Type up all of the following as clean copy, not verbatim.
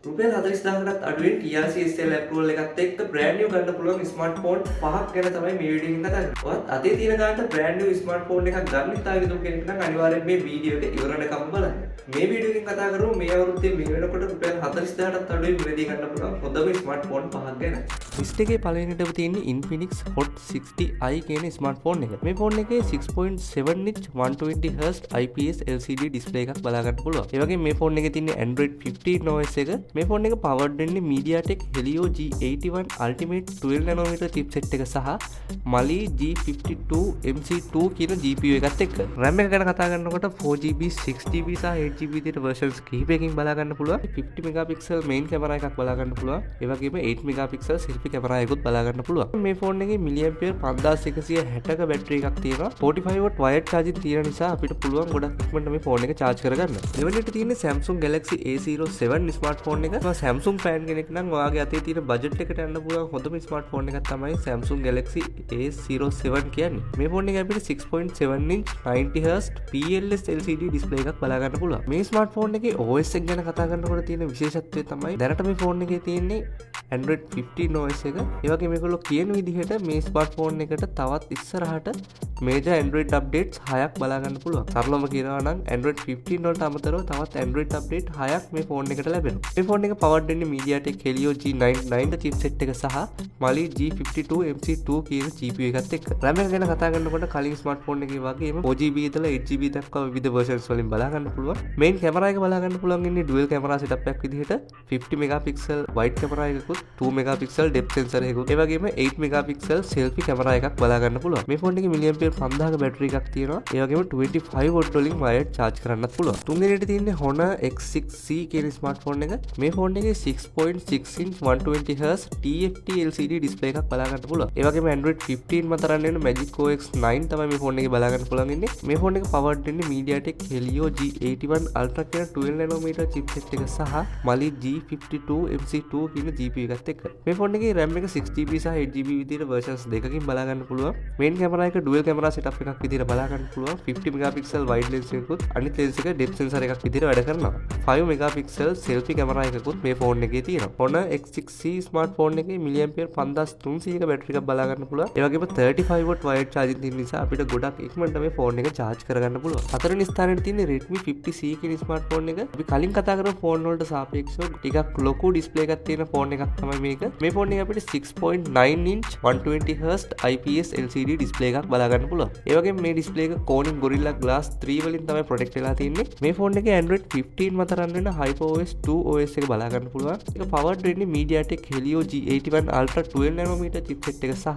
රුපියල් 40000කටත් අඩුවෙන් TRC SL approval එකත් එක්ක brand new ගන්න පුළුවන් ස්මාර්ට්ෆෝන් පහක් ගැන තමයි මේ වීඩියෝ එකෙන් කතා කරන්නේ. ඔයත් අතේ තියෙන ගානට brand new ස්මාර්ට්ෆෝන් එකක් ගන්න හිතාගෙන කෙනෙක් නම් අනිවාර්යෙන් මේ වීඩියෝ එක ඉවරනකම් බලන්න. මේ වීඩියෝ එකෙන් කතා කරමු මේ අවුරුද්දේ මේ වෙනකොට රුපියල් 40000කටත් අඩුවෙන් මිලදී ගන්න පුළුවන් හොඳම ස්මාර්ට්ෆෝන් පහක් ගැන. ලිස්ට් එකේ පළවෙනිටම තියෙන්නේ Infinix Hot 60i කියන ස්මාර්ට්ෆෝන් එක. මේ ෆෝන් එකේ 6.7 inch 120Hz IPS LCD display එකක් බලා ගන්න පුළුවන්. ඒ වගේම මේ ෆෝන් එකේ තියෙන්නේ Android 15 OS එක. මේ ෆෝන් එක powered වෙන්නේ MediaTek Helio G81 Ultimate 12nm chipset එක සහ Mali G52 MC2 කියන GPU එකත් එක්ක. RAM එක ගැන කතා කරනකොට 4GB 6GB සහ 8GB විදිහට versions කිහිපයකින් බලා ගන්න පුළුවන්. 50 megapixel main camera එකක් බලා ගන්න පුළුවන්. ඒ වගේම 8 megapixel selfie camera එකකුත් බලා ගන්න පුළුවන්. මේ ෆෝන් එකේ milliampere 5160ක බැටරි එකක් තියෙනවා. 45W wired charging තියෙන නිසා අපිට පුළුවන් ගොඩක් ඉක්මනට මේ ෆෝන් එක charge කරගන්න. දෙවෙනිට තියෙන්නේ Samsung Galaxy A07 ස්මාර්ට්ෆෝන් එක. Samsung fan කෙනෙක් නම් ඔයාගේ අතේ තියෙන බජට් එකට යන්න පුළුවන් හොඳම ස්මාර්ට්ෆෝන් එකක් තමයි Samsung Galaxy A07 කියන්නේ. මේ ෆෝන් එකේ අපිට 6.7 inch 90Hz PLS LCD display එකක් බලා ගන්න පුළුවන්. මේ ස්මාර්ට්ෆෝන් එකේ OS එක ගැන කතා කරනකොට තියෙන විශේෂත්වය තමයි දැනට මේ ෆෝන් එකේ තියෙන්නේ Android 15 OS එක. ඒ වගේම මේගොල්ලෝ කියන විදිහට මේ ස්මාර්ට්ෆෝන් එකට තවත් ඉස්සරහට major Android updates 6ක් බලා ගන්න පුළුවන්. සරලවම කියනවා නම් Android 15 වලට අමතරව තවත් Android update 6ක් මේ ෆෝන් එකට ලැබෙනවා. මේ ෆෝන් එක powered වෙන්නේ MediaTek Helio G99 chipset එක සහ Mali G52 MC2 කියන GPU එකත් එක්ක. RAM එක ගැන කතා කරනකොට කලින් ස්මාර්ට්ෆෝන් එකේ වගේම 4GB ඉඳලා 8GB දක්වා විවිධ versions වලින් බලා ගන්න පුළුවන්. main camera එක බලා ගන්න පුළුවන් ඉන්නේ dual camera setup එකක් විදිහට 50 megapixel wide camera එකකුත් 2 megapixel depth sensor එකකුත් ඒ වගේම 8 megapixel selfie camera එකක් බලා ගන්න පුළුවන්. මේ ෆෝන් එකේ milliampere 5000ක බැටරි එකක් තියෙනවා. ඒ වගේම 25W වලින් wired charge කරන්නත් පුළුවන්. තුන්වෙනියට තියෙන්නේ Honor X6C කියන ස්මාර්ට්ෆෝන් එක. මේ ෆෝන් එකේ 6.6 inch 120Hz TFT LCD display එකක් බලා ගන්න පුළුවන්. ඒ වගේම Android 15 මත රන් වෙන Magic OS 9 තමයි මේ ෆෝන් එකේ බලා ගන්න පුළුවන් ඉන්නේ. මේ ෆෝන් එක powered වෙන්නේ MediaTek Helio G81 Ultra කියන 12nm chipset එක සහ Mali G52 MC2 කියන GPU එකත් එක්ක. මේ ෆෝන් එකේ RAM එක 6GB සහ 8GB විදිහට versions දෙකකින් බලා ගන්න පුළුවන්. main camera එක dual camera setup එකක් විදිහට බලා ගන්න පුළුවන්. 50 megapixel wide lens එකකුත් අනිත් lens එක depth sensor එකක් විදිහට වැඩ කරනවා. 5 megapixel selfie camera එකකුත් මේ ෆෝන් එකේ තියෙනවා. Honor X6C ස්මාර්ට්ෆෝන් එකේ milliampere 5300ක බැටරි එකක් බලා ගන්න පුළුවන්. ඒ වගේම 35W wired charging තියෙන නිසා අපිට ගොඩක් ඉක්මනට මේ ෆෝන් එක charge කරගන්න පුළුවන්. හතරවෙනි ස්ථානයේ තියෙන Redmi 50C කියන ස්මාර්ට්ෆෝන් එක. අපි කලින් කතා කරපු ෆෝන් වලට සාපේක්ෂව ටිකක් ලොකු ඩිස්ප්ලේ එකක් තියෙන ෆෝන් එකක් තමයි මේක. මේ ෆෝන් එක අපිට 6.9 inch 120Hz IPS LCD display එකක් බලා ගන්න පුළුවන්. ඒ වගේම මේ ඩිස්ප්ලේ එක Corning Gorilla Glass 3 වලින් තමයි protect වෙලා තියෙන්නේ. මේ ෆෝන් එකේ Android 15 මත රන් වෙන HyperOS 2 OS එක බලා ගන්න පුළුවන්. ඒක powered වෙන්නේ MediaTek Helio G81 Ultra 12nm chipset එක සහ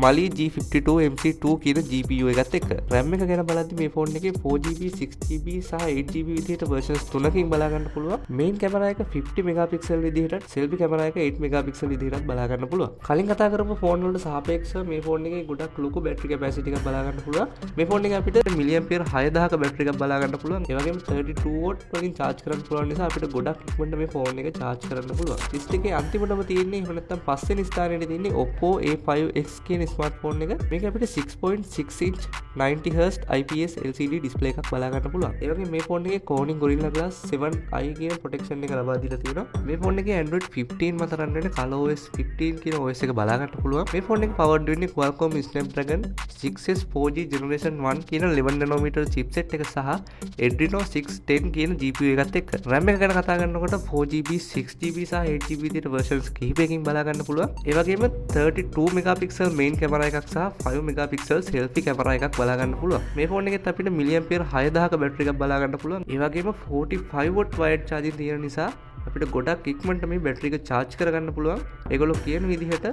Mali G52 MC2 කියන GPU එකත් එක්ක. RAM එක ගැන බලද්දි මේ ෆෝන් එකේ 4GB 6GB සහ 8GB විදිහට versions 3කින් බලා ගන්න පුළුවන්. main camera එක 50 megapixel විදිහට selfie camera එක 8 megapixel විදිහට බලා ගන්න පුළුවන්. කලින් කතා කරපු ෆෝන් වලට සාපේක්ෂව මේ ෆෝන් එකේ ගොඩක් ලොකු battery capacity එකක් බලා ගන්න පුළුවන්. මේ ෆෝන් එකේ අපිට milliampere 6000ක බැටරි එකක් බලා ගන්න පුළුවන්. ඒ වගේම 32W වලින් charge කරන්න පුළුවන් නිසා අපිට ගොඩක් ඉක්මනට මේ ෆෝන් එක charge කරන්න පුළුවන්. ලිස්ට් එකේ අන්තිමටම තියෙන්නේ එහෙම නැත්නම් පස්වෙනි ස්ථානයේ තියෙන්නේ Oppo A5X කියන ස්මාර්ට්ෆෝන් එක. මේක අපිට 6.6 inch 90Hz IPS LCD display එකක් බලා ගන්න පුළුවන්. ඒ වගේම මේ ෆෝන් එකේ Corning Gorilla Glass 7i කියන protection එක ලබා දීලා තියෙනවා. මේ ෆෝන් එකේ Android 15 මත රන් වෙන ColorOS 15 කියන OS එක බලා ගන්න පුළුවන්. මේ ෆෝන් එක powered වෙන්නේ Qualcomm Snapdragon 6s 4G Generation 1 කියන 11nm chipset එක සහ Adreno 610 කියන GPU එකත් එක්ක. RAM එක ගැන කතා කරනකොට 4GB 6GB සහ 8GB විදිහට versions කිහිපයකින් බලා ගන්න පුළුවන්. ඒ වගේම 32 megapixel main camera එකක් සහ 5 megapixel selfie camera එකක් බලා ගන්න පුළුවන්. මේ ෆෝන් එකෙත් අපිට milliampere 6000ක බැටරි එකක් බලා ගන්න පුළුවන්. ඒ වගේම 45W wired charging තියෙන නිසා අපිට ගොඩක් ඉක්මනට මේ බැටරි එක charge කරගන්න පුළුවන්. ඒගොල්ලෝ කියන විදිහට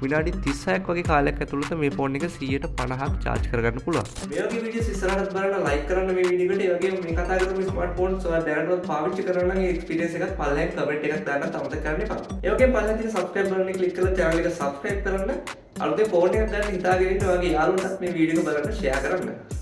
විනාඩි 36ක් වගේ කාලයක් ඇතුළත මේ ෆෝන් එක 150ක් charge කරගන්න පුළුවන්. මේ වගේ වීඩියෝස් ඉස්සරහට බලන්න like කරන්න මේ වීඩියෝ එකට. ඒ වගේම මේ කතා කරපු ස්මාර්ට්ෆෝන්ස් ඔයාලා දැනටවත් පාවිච්චි කරනවා නම් ඒ එක්ස්පීරියන්ස් එකත් පල්ලෙන් කමෙන්ට් එකක් දාන්නත් අමතක කරන්න එපා. ඒ වගේම පල්ලෙන් තියෙන subscribe button එක click කරලා channel එක subscribe කරන්න. අලුතෙන් ෆෝන් එකක් ගන්න හිතාගෙන ඉන්න ඔයාගේ යාළුවන්ටත් මේ වීඩියෝ එක බලන්න share කරන්න.